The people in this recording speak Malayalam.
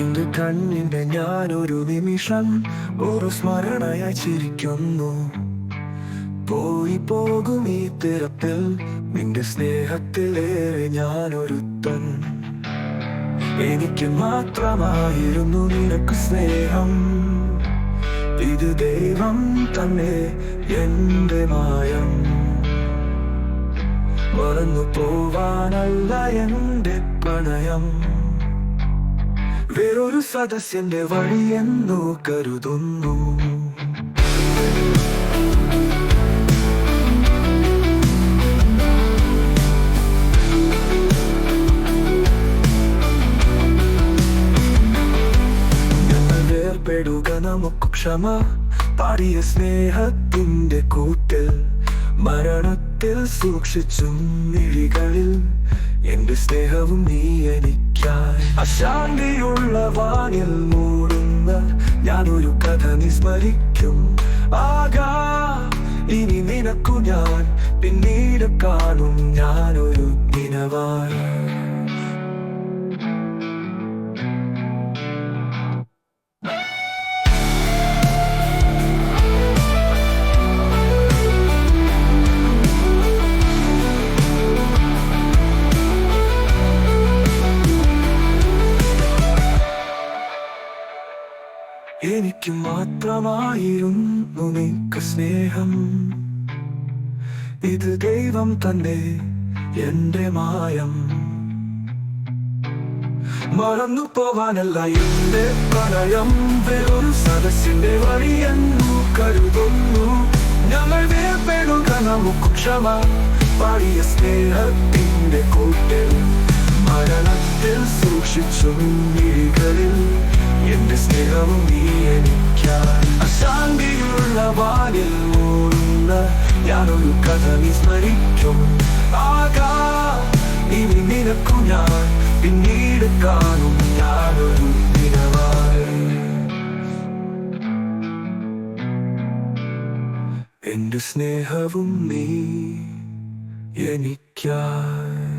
നിന്റെ കണ്ണിന്റെ ഞാനൊരു നിമിഷം ഒരു സ്മരണയായി ചിരിക്കുന്നു. പോയി പോകും ഈ തിരപ്പിൽ നിന്റെ സ്നേഹത്തിലേറെ ഞാനൊരുത്തൻ. എനിക്ക് മാത്രമായിരുന്നു നിനക്ക് സ്നേഹം. ഇത് ദൈവം തന്നെ എന്റെ മായം. മറന്നു പോവാനല്ല എന്റെ പ്രണയം. വേറൊരു സദസ്യന്റെ വഴിയെന്നു കരുതുന്നു. പെടുക നമുക്ക് ക്ഷമ പാടിയ സ്നേഹത്തിന്റെ കൂട്ടിൽ. മരണത്തിൽ സൂക്ഷിച്ചും മിഴികളിൽ എന്റെ സ്നേഹവും നീ എനിക്കായി. അശാന്തിയുള്ള വാനിൽ മൂടുന്ന ഞാനൊരു കഥ നിസ്മരിക്കും. ഇനി നിനക്കു ഞാൻ പിന്നീട് കാണും ഞാനൊരു ദിനവായി. എനിക്ക് മാത്രമായിരുന്നു നിനക്ക് സ്നേഹം. ഇത് ദൈവം തന്നെ എന്റെ മായം. മറന്നു പോവാനല്ല എന്റെ പ്രണയം. വേറൊരു സദസ്യന്റെ വഴിയെന്നു കരുതുന്നു. ഞങ്ങൾ വേർപെടുക നമുക്ക് ക്ഷമ പാടിയ സ്നേഹത്തിന്റെ കൂട്ടിൽ. മരണത്തിൽ സൂക്ഷിച്ചും മിഴികളിൽ എന്റെ സ്നേഹവും നീ എനിക്കായി. അശാന്തിയുള്ള വാനിൽ മൂടുന്ന ഞാനൊരു കഥ വിസ്മരിക്കും. ഇനി നിനക്കു ഞാൻ പിന്നീട് കാണും ഞാനൊരു ദിനവായി. എന്റെ സ്നേഹവും നീ എനിക്കായി.